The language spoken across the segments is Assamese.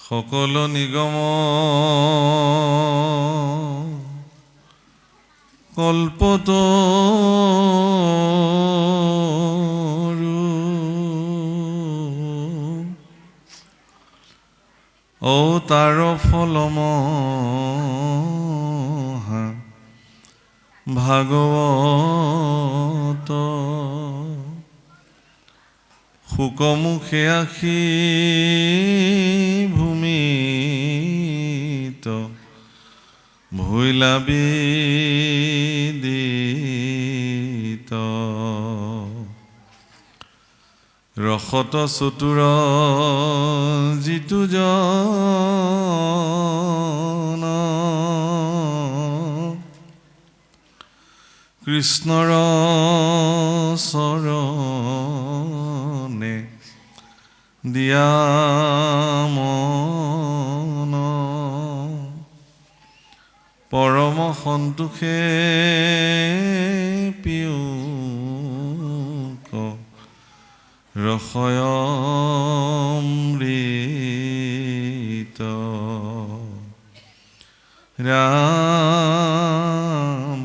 সকলো নিগম কল্পতৰু অৱতাৰ ফলমহা ভাগৱত শুকমুখে আশী ভূমিত ভৈলা বিদিত ৰসত চতুৰ যিটো জন কৃষ্ণৰ চৰণে দিয়া মন পৰম সন্তোষে পিয়ুক ৰসয় অমৃত ৰাম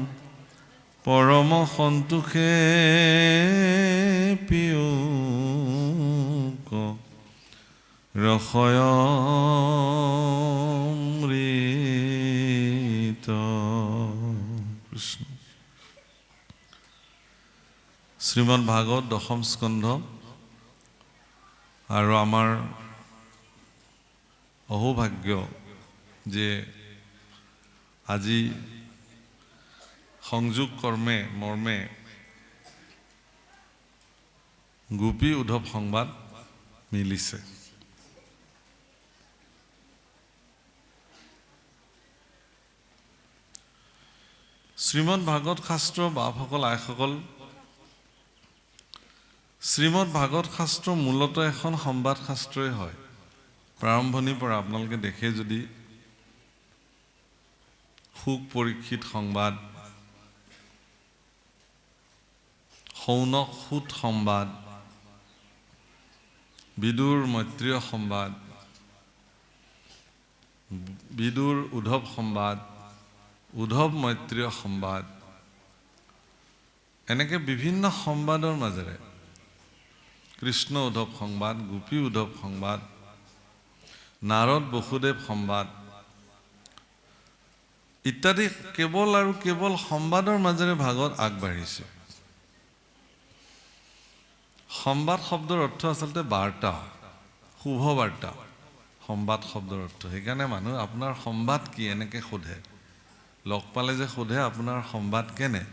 পৰম সন্তোষে পিয়ুক ৰসয় অমৃত। কৃষ্ণ। শ্ৰীমদ ভাগৱত দশম স্কন্ধ আৰু আমাৰ অহৌভাগ্য যে আজি সংযোগ কৰ্মে মৰ্মে গোপী উদ্ধৱ সংবাদ মিলিছে। শ্ৰীমদ ভাগৱত শাস্ত্ৰ বাপসকল আইসকল, শ্ৰীমদ ভাগৱত শাস্ত্ৰ মূলতঃ এখন সংবাদ শাস্ত্ৰই হয়। প্ৰাৰম্ভণিৰ পৰা আপোনালোকে দেখে যদি সুখ পৰীক্ষিত সংবাদ, শৌনক সুত সংবাদ, বিদুৰ মৈত্ৰীয় সংবাদ, বিদুৰ উদ্ধৱ সংবাদ, উদ্ধৱ মৈত্ৰীয় সংবাদ, এনেকৈ বিভিন্ন সংবাদৰ মাজেৰে কৃষ্ণ উদ্ধৱ সংবাদ, গোপী উদ্ধৱ সংবাদ, নাৰদ বসুদেৱ সংবাদ ইত্যাদি কেৱল আৰু কেৱল সংবাদৰ মাজেৰে ভাগৱত আগবাঢ়িছে। সংবাদ শব্দৰ অৰ্থ আচলতে বাৰ্তা, শুভ বাৰ্তা। সংবাদ শব্দৰ অৰ্থ সেইকাৰণে মানুহ আপোনাৰ সংবাদ কি এনেকৈ সোধে, লগ পালে যে সোধে আপোনাৰ সংবাদ কেনে।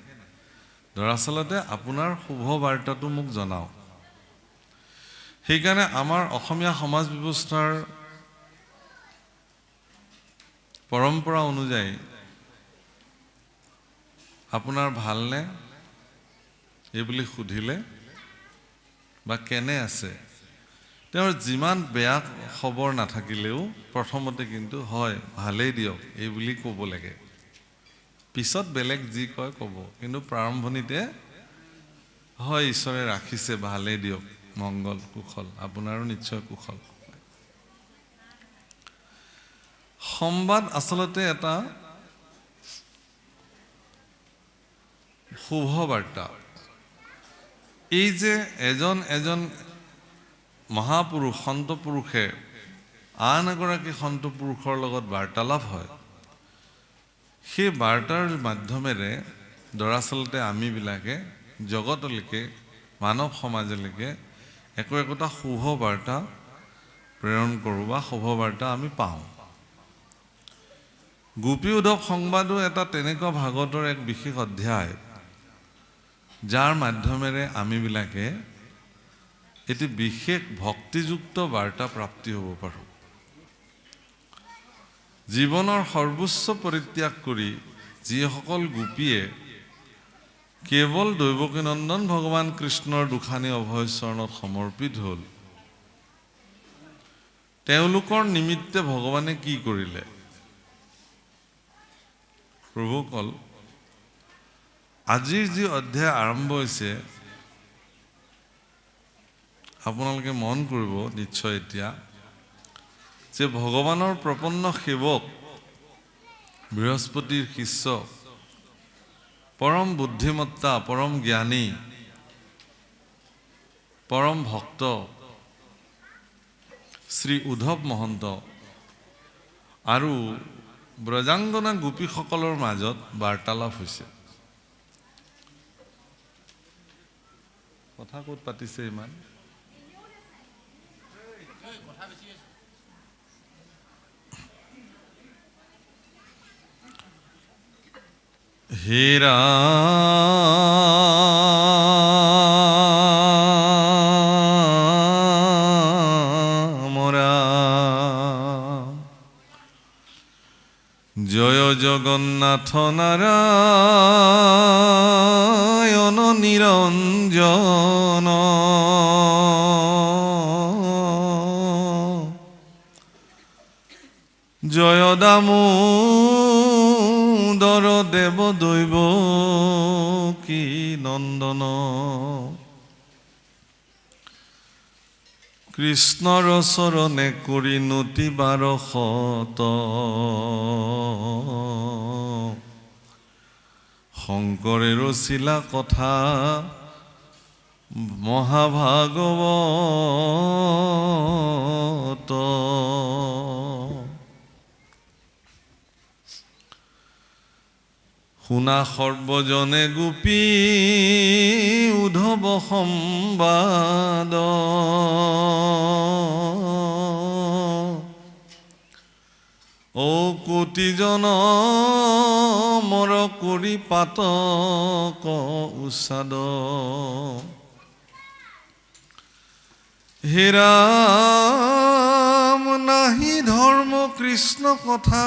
দৰাচলতে আপোনাৰ শুভ বাৰ্তাটো মোক জনাওক। সেইকাৰণে আমাৰ অসমীয়া সমাজ ব্যৱস্থাৰ পৰম্পৰা অনুযায়ী আপোনাৰ ভালনে এইবুলি সুধিলে বা কেনে আছে, তেওঁৰ যিমান বেয়া খবৰ নাথাকিলেও প্ৰথমতে কিন্তু হয় ভালেই দিয়ক এইবুলি ক'ব লাগে। পিছত বেলেগ যি কয় ক'ব, কিন্তু প্ৰাৰম্ভণিতে হয় ঈশ্বৰে ৰাখিছে ভালেই দিয়ক, মংগল কুশল, আপোনাৰো নিশ্চয় কুশল। সংবাদ আচলতে এটা শুভ বাৰ্তা। এই যে এজন এজন মহাপুৰুষ সন্ত পুৰুষে আন এগৰাকী সন্ত পুৰুষৰ লগত বাৰ্তালাপ হয়, সেই বাৰ্তাৰ মাধ্যমেৰে দৰাচলতে আমিবিলাকে জগতলৈকে মানৱ সমাজলৈকে একোটা শুভ বাৰ্তা প্ৰেৰণ কৰোঁ বা শুভ বাৰ্তা আমি পাওঁ। গোপী উদ্ধৱ সংবাদো এটা তেনেকুৱা ভাগৱতৰ এক বিশেষ অধ্যায়, যাৰ মাধ্যমেৰে আমিবিলাকে এটি বিশেষ ভক্তিযুক্ত বাৰ্তা প্ৰাপ্তি হ'ব পাৰোঁ। জীৱনৰ সৰ্বোচ্চ পৰিত্যাগ কৰি যিসকল গোপীয়ে কেৱল দৈৱকীনন্দন ভগৱান কৃষ্ণৰ দুখানি অভয় চৰণত সমৰ্পিত হ'ল, তেওঁলোকৰ নিমিত্তে ভগৱানে কি কৰিলে? প্ৰভুসকল, আজিৰ যি অধ্যায় আৰম্ভ হৈছে আপোনালোকে মন কৰিব নিশ্চয়। এতিয়া যে ভগৱানৰ প্ৰপন্ন সেৱক বৃহস্পতিৰ শিষ্য পৰম বুদ্ধিমত্তা পৰম জ্ঞানী পৰম ভক্ত শ্ৰী উদ্ধৱ মহন্ত আৰু ব্ৰজাংগনা গোপীসকলৰ মাজত বাৰ্তালাপ হৈছে। কথা ক'ত পাতিছে ইমান? হে রাম রাম জয় জগন্নাথ নারায়ণ নিরঞ্জন জয় দামোদর দেব দৈব কি নন্দন কৃষ্ণৰ চৰণে কৰি নতি 1200 শংকৰে ৰচিলা কথা মহাভাগৱত শুনা সৰ্বজনে গোপী উদ্ধৱ সম্বাদ ও কোটিজন মৰ কৰি পাতক উচ্ছাদ হে ৰাম নাহি ধৰ্ম কৃষ্ণ কথা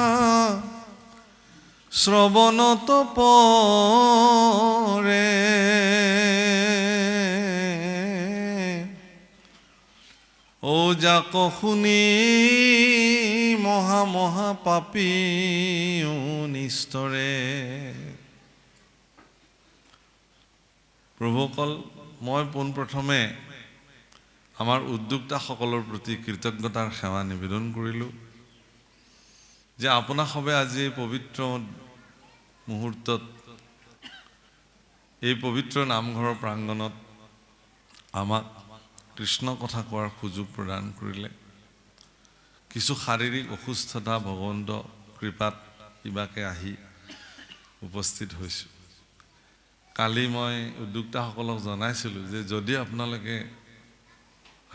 শ্ৰৱণত পৰে ও যাক শুনি মহা মহা পাপী নিস্তৰে। প্ৰভুসকল, মই পোনপ্ৰথমে আমাৰ উদ্যোক্তাসকলৰ প্ৰতি কৃতজ্ঞতাৰ সেৱা নিবেদন কৰিলোঁ যে আপোনাসবে আজি এই পবিত্ৰ মুহূৰ্তত এই পবিত্ৰ নামঘৰৰ প্ৰাংগণত আমাক কৃষ্ণ কথা কোৱাৰ সুযোগ প্ৰদান কৰিলে। কিছু শাৰীৰিক অসুস্থতা ভগৱন্ত কৃপাত কিবাকে আহি উপস্থিত হৈছোঁ। কালি মই উদ্যোক্তাসকলক জনাইছিলোঁ যে যদি আপোনালোকে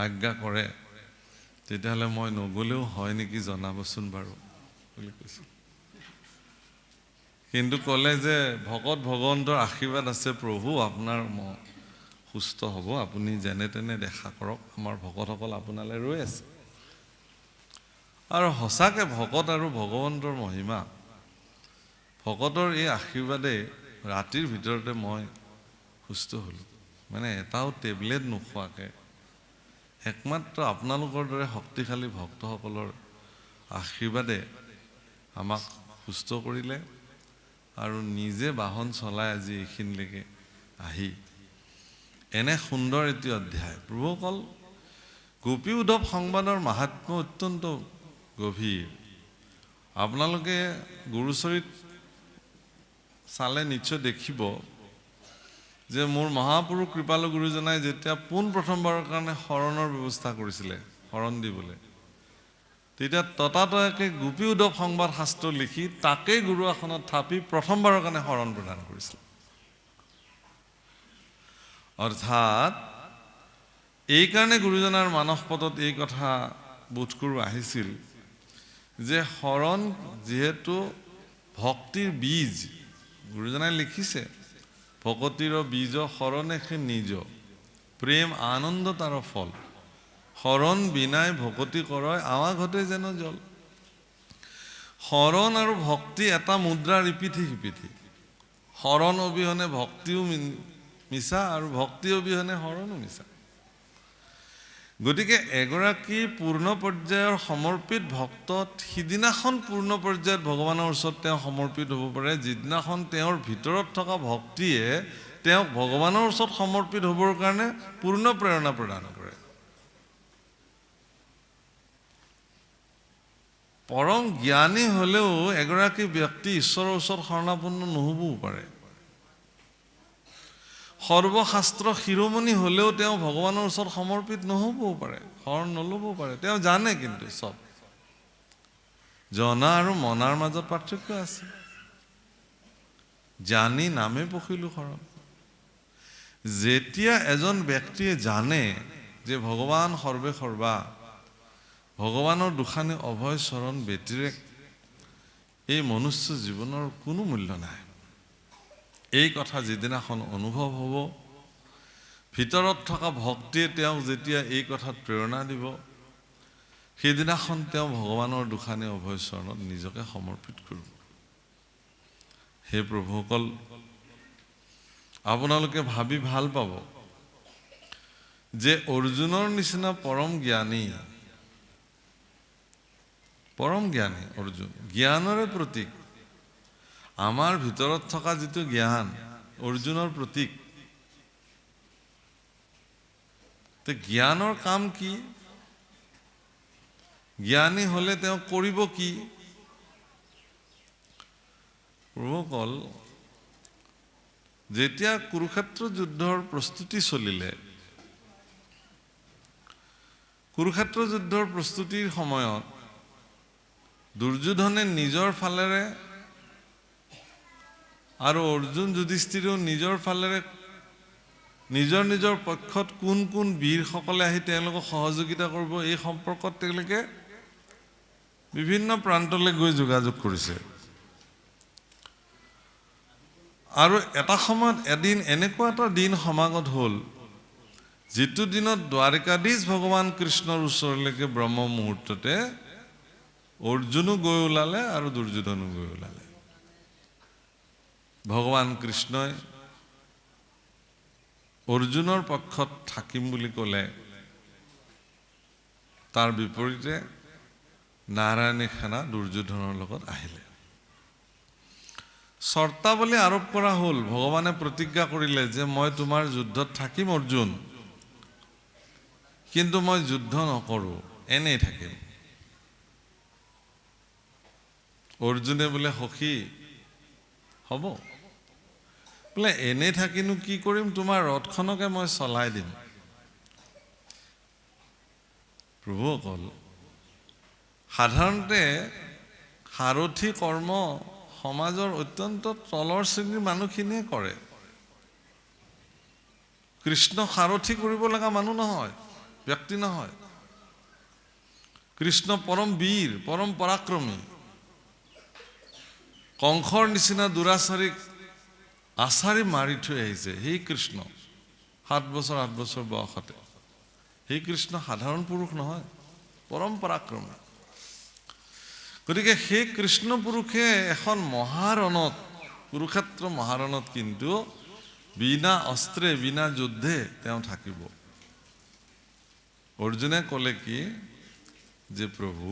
আজ্ঞা কৰে তেতিয়াহ'লে মই নগ'লেও হয় নেকি জনাবচোন বাৰু বুলি কৈছোঁ। কিন্তু ক'লে যে ভকত ভগৱন্তৰ আশীৰ্বাদ আছে, প্ৰভু আপোনাৰ সুস্থ হ'ব, আপুনি যেনে তেনে দেখা কৰক, আমাৰ ভকতসকল আপোনালৈ ৰৈ আছে। আৰু সঁচাকৈ ভকত আৰু ভগৱন্তৰ মহিমা, ভকতৰ এই আশীৰ্বাদে ৰাতিৰ ভিতৰতে মই সুস্থ হ'লোঁ। মানে এটাও টেবলেট নোখোৱাকৈ একমাত্ৰ আপোনালোকৰ দৰে শক্তিশালী ভক্তসকলৰ আশীৰ্বাদে আমাক সুস্থ কৰিলে আৰু নিজে বাহন চলাই আজি এইখিনিলৈকে আহি এনে সুন্দৰ এটি অধ্যায়। প্ৰভুসকল, গোপী উদ্ধৱ সংবাদৰ মাহাত্ম্য অত্যন্ত গভীৰ। আপোনালোকে গুৰুচৰিত চালে নিশ্চয় দেখিব যে মোৰ মহাপুৰুষ কৃপালু গুৰুজনাই যেতিয়া পোনপ্ৰথমবাৰৰ কাৰণে শৰণৰ ব্যৱস্থা কৰিছিলে, শৰণ দিবলৈ, তেতিয়া ততাতয়াকৈ গোপী উদ্ধৱ সংবাদ শাস্ত্ৰ লিখি তাকেই গুৰু আসনত থাপি প্ৰথমবাৰৰ কাৰণে শৰণ প্ৰদান কৰিছিল। অৰ্থাৎ এইকাৰণে গুৰুজনাৰ মানস পদত এই কথা বোধ কৰোঁ আহিছিল যে শৰণ যিহেতু ভক্তিৰ বীজ, গুৰুজনাই লিখিছে ভকতিৰ বীজ শৰণে সে নিজ প্ৰেম আনন্দ তাৰ ফল শৰণ বিনাই ভকতি কৰয় আৱা ঘটে যেন জল। শৰণ আৰু ভক্তি এটা মুদ্ৰাৰ ইপিঠি সিপিঠি। শৰণ অবিহনে ভক্তিও মিছা আৰু ভক্তি অবিহনে শৰণো মিছা। গতিকে এগৰাকী পূৰ্ণ পৰ্যায়ৰ সমৰ্পিত ভক্ত সিদিনাখন পূৰ্ণ পৰ্যায়ত ভগৱানৰ ওচৰত তেওঁ সমৰ্পিত হ'ব পাৰে যিদিনাখন তেওঁৰ ভিতৰত থকা ভক্তিয়ে তেওঁক ভগৱানৰ ওচৰত সমৰ্পিত হ'বৰ কাৰণে পূৰ্ণ প্ৰেৰণা প্ৰদান কৰে। পৰম জ্ঞানী হ'লেও এগৰাকী ব্যক্তি ঈশ্বৰৰ ওচৰত শৰণাপন্ন নহ'বও পাৰে। সৰ্বশাস্ত্ৰ শিৰোমণি হ'লেও তেওঁ ভগৱানৰ ওচৰত সমৰ্পিত নহ'বও পাৰে, শৰণ নল'বও পাৰে। তেওঁ জানে কিন্তু চব। জনা আৰু মনাৰ মাজত পাৰ্থক্য আছে। জানি নামে পখিলো শৰণ। যেতিয়া এজন ব্যক্তিয়ে জানে যে ভগৱান সৰ্বে সৰ্বা, ভগৱানৰ দুখানি অভয় চৰণ ব্যতিৰেক এই মনুষ্য জীৱনৰ কোনো মূল্য নাই, এই কথা যিদিনাখন অনুভৱ হ'ব, ভিতৰত থকা ভক্তিয়ে তেওঁক যেতিয়া এই কথাত প্ৰেৰণা দিব, সেইদিনাখন তেওঁ ভগৱানৰ দুখানি অভয় চৰণত নিজকে সমৰ্পিত কৰিব। হে প্ৰভুসকল, আপোনালোকে ভাবি ভাল পাব যে অৰ্জুনৰ নিচিনা পৰম জ্ঞানী অৰ্জুন, জ্ঞানৰে প্ৰতীক। আমাৰ ভিতৰত থকা যিটো জ্ঞান অৰ্জুনৰ প্ৰতীক। জ্ঞানৰ কাম কি? জ্ঞানী হ'লে তেওঁ কৰিব কি? প্ৰভুসকল, যেতিয়া কুৰুক্ষেত্ৰ যুদ্ধৰ প্ৰস্তুতি চলিলে, কুৰুক্ষেত্ৰ যুদ্ধৰ প্ৰস্তুতিৰ সময়ত দুৰ্যোধনে নিজৰ ফালেৰে আৰু অৰ্জুন যুধিষ্ঠিৰেও নিজৰ ফালেৰে নিজৰ নিজৰ পক্ষত কোন কোন বীৰসকলে আহি তেওঁলোকক সহযোগিতা কৰিব, এই সম্পৰ্কত তেওঁলোকে বিভিন্ন প্ৰান্তলৈ গৈ যোগাযোগ কৰিছে। আৰু এটা সময়ত এদিন এনেকুৱা এটা দিন সমাগত হ'ল, যিটো দিনত দ্বাৰকাধীশ ভগৱান কৃষ্ণৰ ওচৰলৈকে ব্ৰহ্ম মুহূৰ্ততে অৰ্জুনো গৈ ওলালে আৰু দুৰ্যোধনো গৈ ওলালে। ভগৱান কৃষ্ণই অৰ্জুনৰ পক্ষত থাকিম বুলি ক'লে, তাৰ বিপৰীতে নাৰায়ণী সেনা দুৰ্যোধনৰ লগত আহিলে। চৰ্তাৱলী আৰোপ কৰা হ'ল। ভগৱানে প্ৰতিজ্ঞা কৰিলে যে মই তোমাৰ যুদ্ধত থাকিম অৰ্জুন, কিন্তু মই যুদ্ধ নকৰোঁ, এনেই থাকিম। অৰ্জুনে বোলে সখী হ'ব, বোলে এনেই থাকিনো কি কৰিম, তোমাৰ ৰথখনকে মই চলাই দিম। প্ৰভুসকল, সাধাৰণতে সাৰথি কৰ্ম সমাজৰ অত্যন্ত তলৰ শ্ৰেণীৰ মানুহখিনিয়ে কৰে। কৃষ্ণ সাৰথি কৰিব লগা মানুহ নহয়, ব্যক্তি নহয়। কৃষ্ণ পৰম বীৰ, পৰম পৰাক্ৰমী। কংসৰ নিচিনা দুৰাচাৰীক আচাৰি মাৰি থৈ আহিছে সেই কৃষ্ণ, 7 বছৰ 8 বছৰ বয়সতে। সেই কৃষ্ণ সাধাৰণ পুৰুষ নহয়, পৰম পৰাক্ৰমী। গতিকে সেই কৃষ্ণ পুৰুষে এখন মহাৰণত, কুৰুক্ষেত্ৰ মহাৰণত কিন্তু বিনা অস্ত্ৰে বিনা যুদ্ধে তেওঁ থাকিব। অৰ্জুনে ক'লে কি যে প্ৰভু,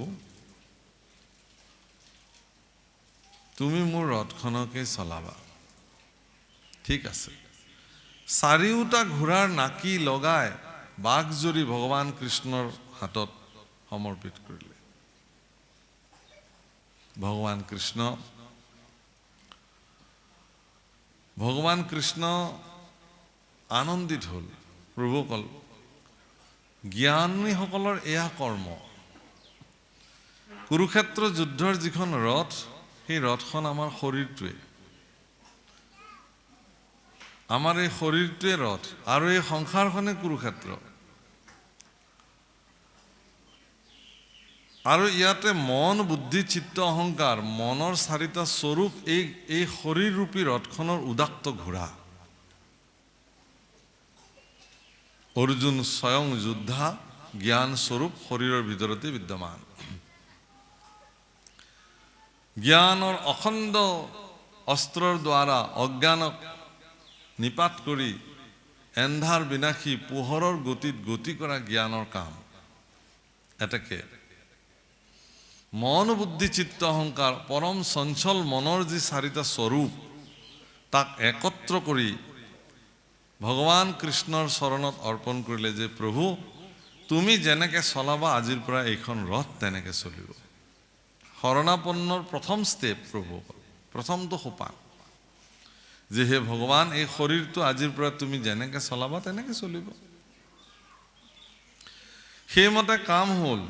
তুমি মোৰ ৰথখনকে চলাবা, ঠিক আছে। 4টা ঘোঁৰাৰ নাকি লগাই বাঘজৰী ভগৱান কৃষ্ণৰ হাতত সমৰ্পিত কৰিলে। ভগৱান কৃষ্ণ আনন্দিত হ'ল। প্ৰভুসকল, জ্ঞানীসকলৰ এয়া কৰ্ম। কুৰুক্ষেত্ৰ যুদ্ধৰ যিখন ৰথ, সেই ৰথখন আমাৰ শৰীৰটোৱে, আমাৰ এই শৰীৰটোৱে ৰথ, আৰু এই সংসাৰখনে কুৰুক্ষেত্ৰ। আৰু ইয়াতে মন, বুদ্ধি, চিত্ত, অহংকাৰ, মনৰ 4টা স্বৰূপ এই শৰীৰৰূপী ৰথখনৰ উদাত্ত ঘোঁৰা। অৰ্জুন স্বয়ং যোদ্ধা, জ্ঞান স্বৰূপ শৰীৰৰ ভিতৰতে বিদ্যমান। জ্ঞানৰ অখণ্ড অস্ত্ৰৰ দ্বাৰা অজ্ঞানক নিপাত কৰি এন্ধাৰ বিনাশী পোহৰৰ গতিত গতি কৰা জ্ঞানৰ কাম। এতেকে মন, বুদ্ধি, চিত্ত, অহংকাৰ, পৰম চঞ্চল মনৰ যি 4টা স্বৰূপ, তাক একত্ৰ কৰি ভগৱান কৃষ্ণৰ চৰণত অৰ্পণ কৰিলে যে প্ৰভু, তুমি যেনেকে চলাবা আজিৰ পৰা এইখন ৰথ তেনেকে চলিব। শৰণাপন্নৰ প্ৰথম ষ্টেপ প্ৰভুসকল, প্ৰথমটো সোপান যে হে ভগৱান, এই শৰীৰটো আজিৰ পৰা তুমি যেনেকৈ চলাবা তেনেকৈ চলিব। সেইমতে কাম হ'ল,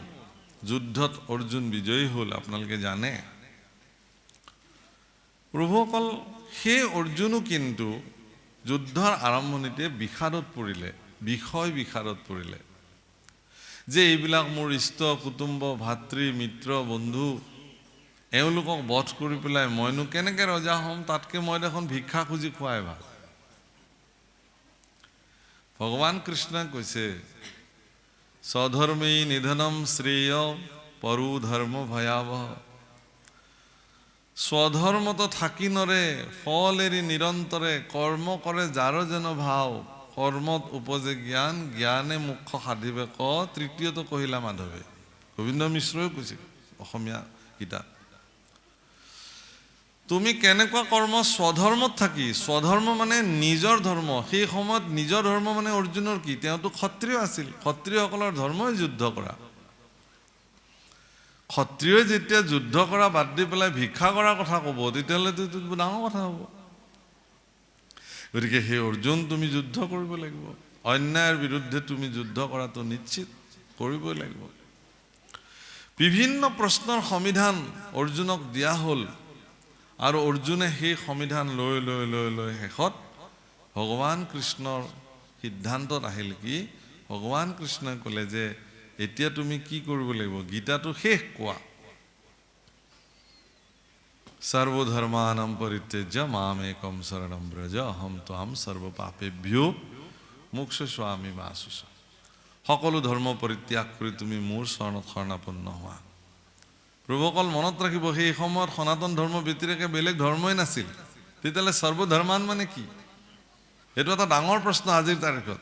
যুদ্ধত অৰ্জুন বিজয়ী হ'ল, আপোনালোকে জানে। প্ৰভুসকল, সেই অৰ্জুনো কিন্তু যুদ্ধৰ আৰম্ভণিতে বিষাদত পৰিলে, বিষাদত পৰিলে যে এইবিলাক মোৰ ইষ্ট কুটুম্ব, ভাতৃ মিত্ৰ বন্ধু, এওঁলোকক বধ কৰি পেলাই মইনো কেনেকৈ ৰজা হ'ম? তাতকৈ মই দেখোন ভিক্ষা খুজি খোৱাই ভাল। ভগৱান কৃষ্ণই কৈছে, স্বধৰ্মেই নিধনম শ্ৰেয় পৰো ধৰ্ম ভয়াৱহ। স্বধৰ্মত থাকি নৰে, ফল এৰি নিৰন্তৰে, কৰ্ম কৰে যাৰ যেন ভাও, কৰ্মত উপজে জ্ঞান, জ্ঞানে মোক্ষ সাধিবে ক। তৃতীয়টো কহিলা মাধৱে। গোবিন্দ মিশ্ৰই কৈছিল অসমীয়া গীতাত। তুমি কেনেকুৱা কৰ্ম? স্বধৰ্মত থাকি। স্বধৰ্ম মানে নিজৰ ধৰ্ম। সেই সময়ত নিজৰ ধৰ্ম মানে অৰ্জুনৰ কি? তেওঁতো ক্ষত্ৰিয় আছিল। ক্ষত্ৰিয়সকলৰ ধৰ্মই যুদ্ধ কৰা। ক্ষত্ৰিয়ই যেতিয়া যুদ্ধ কৰা বাদ দি পেলাই ভিক্ষা কৰাৰ কথা ক'ব, তেতিয়াহ'লেতো ডাঙৰ কথা হ'ব। গতিকে সেই অৰ্জুন, তুমি যুদ্ধ কৰিব লাগিব। অন্যায়ৰ বিৰুদ্ধে তুমি যুদ্ধ কৰাটো নিশ্চিত কৰিবই লাগিব। বিভিন্ন প্ৰশ্নৰ সমাধান অৰ্জুনক দিয়া হ'ল, আৰু অৰ্জুনে সেই সমাধান লৈ লৈ লৈ লৈ শেষত ভগৱান কৃষ্ণৰ সিদ্ধান্তত আহিল কি? ভগৱান কৃষ্ণই ক'লে যে এতিয়া তুমি কি কৰিব লাগিব? গীতাটো শেষ কোৱা, সৰ্বধৰ্মানাম পৰিত্যজ্য মাম একম শৰণম ব্ৰজ অহম ত্বাম সৰ্ব পাপেভ্যো মোক্ষয়িষ্যামি মা শুচি। সকলো ধৰ্ম পৰিত্যাগ কৰি তুমি মোৰ চৰণত শৰণাপন্ন হোৱা। প্ৰভুসকল, মনত ৰাখিব, সেই সময়ত সনাতন ধৰ্ম ব্যতিৰেকে বেলেগ ধৰ্মই নাছিল। তেতিয়াহ'লে সৰ্বধৰ্মান মানে কি? এইটো এটা ডাঙৰ প্ৰশ্ন আজিৰ তাৰিখত।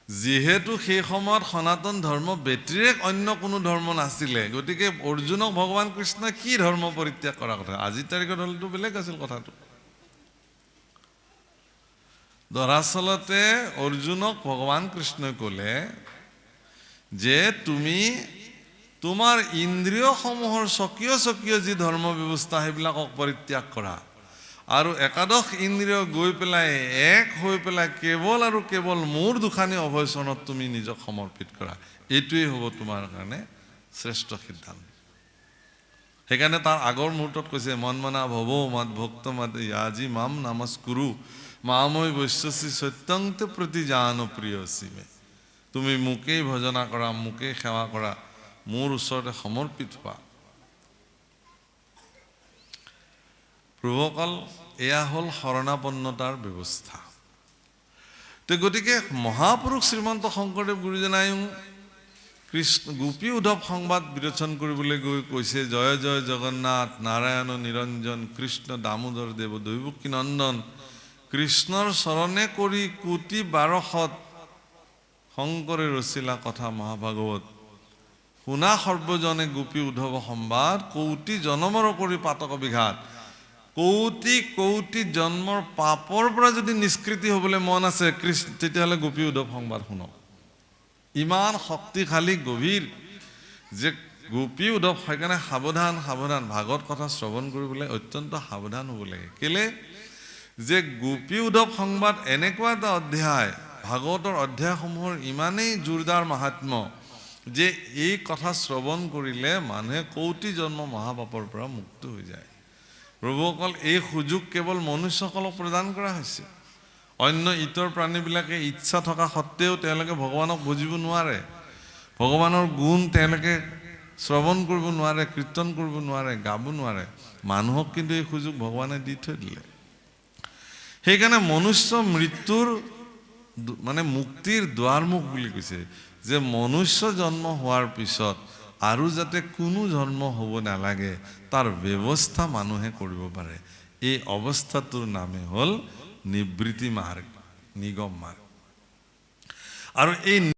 যিহেতু সেই সময়ত সনাতন ধৰ্ম ব্যতিৰেক অন্য কোনো ধৰ্ম নাছিলে, গতিকে অৰ্জুনক ভগৱান কৃষ্ণই কি ধৰ্ম পৰিত্যাগ কৰাৰ কথা? আজিৰ তাৰিখত হ'লেতো বেলেগ আছিল কথাটো। দৰাচলতে অৰ্জুনক ভগৱান কৃষ্ণই ক'লে যে তুমি তোমাৰ ইন্দ্ৰিয়সমূহৰ স্বকীয় স্বকীয় যি ধৰ্ম ব্যৱস্থা সেইবিলাকক পৰিত্যাগ কৰা, আৰু একাদশ ইন্দ্ৰিয় গৈ পেলাই এক হৈ পেলাই কেৱল আৰু কেৱল মোৰ দুখানি অভয়চৰণত তুমি নিজক সমৰ্পিত কৰা। এইটোৱেই হ'ব তোমাৰ কাৰণে শ্ৰেষ্ঠ সিদ্ধান্ত। সেইকাৰণে তাৰ আগৰ মুহূৰ্তত কৈছে, মন মনা ভৱ মাত ভক্ত মাত ইয়াজি মাম নমস্কুৰু মামৈ বৈশ্যসি সত্যংত প্ৰতি জান প্ৰিয় সীমে। তুমি মোকেই ভজনা কৰা, মোকেই সেৱা কৰা, মোৰ ওচৰতে সমৰ্পিত হোৱা। প্ৰভুসকল, এয়া হ'ল শৰণাপন্নতাৰ ব্যৱস্থা। তো গতিকে মহাপুৰুষ শ্ৰীমন্ত শংকৰদেৱ গুৰুজনায়ো কৃষ্ণ গোপী উদ্ধৱ সংবাদ বিৰোচন কৰিবলৈ গৈ কৈছে, জয় জয় জগন্নাথ নাৰায়ণ নিৰঞ্জন কৃষ্ণ দামোদৰ দেৱ দৈৱকী নন্দন, কৃষ্ণৰ চৰণে কৰি কোটি বাৰশত শংকৰে ৰচিলা কথা মহাভাগৱত, শুনা সৰ্বজনে গোপী উদ্ধৱ সংবাদ, কৌটি জনমৰ কৰি পাতক বিঘাত। কৌটি কৌটি জন্মৰ পাপৰ পৰা যদি নিষ্কৃতি হ'বলৈ মন আছে তেতিয়াহ'লে গোপী উদ্ধৱ সংবাদ শুনক। ইমান শক্তিশালী গভীৰ যে গোপী উদ্ধৱ। সেইকাৰণে সাৱধান সাৱধান, ভাগৱত কথা শ্ৰৱণ কৰিবলৈ অত্যন্ত সাৱধান হ'ব লাগে। কেলে যে গোপী উদ্ধৱ সংবাদ এনেকুৱা এটা অধ্যায়, ভাগৱতৰ অধ্যায়সমূহৰ ইমানেই জোৰদাৰ মাহাত্ম্য যে এই কথা শ্ৰৱণ কৰিলে মানুহে কৌটি জন্ম মহাপাপৰ পৰা মুক্ত হৈ যায়। প্ৰভুসকল, এই সুযোগ কেৱল মনুষ্যসকলক প্ৰদান কৰা হৈছে। অন্য ইতৰ প্ৰাণীবিলাকে ইচ্ছা থকা সত্ত্বেও তেওঁলোকে ভগৱানক বুজিব নোৱাৰে, ভগৱানৰ গুণ তেওঁলোকে শ্ৰৱণ কৰিব নোৱাৰে, কীৰ্তন কৰিব নোৱাৰে, গাব নোৱাৰে। মানুহক কিন্তু এই সুযোগ ভগৱানে দি থৈ দিলে। সেইকাৰণে মনুষ্য মৃত্যুৰ মানে মুক্তিৰ দুৱাৰমুখ বুলি কৈছে, যে মনুষ্য জন্ম হোৱাৰ পিছত আৰু যাতে কোনো জন্ম হ'ব নালাগে তাৰ ব্যৱস্থা মানুহে কৰিব পাৰে। এই অৱস্থাটোৰ নামে হ'ল নিবৃত্তি মাৰ্গ, নিগম মাৰ্গ। আৰু এই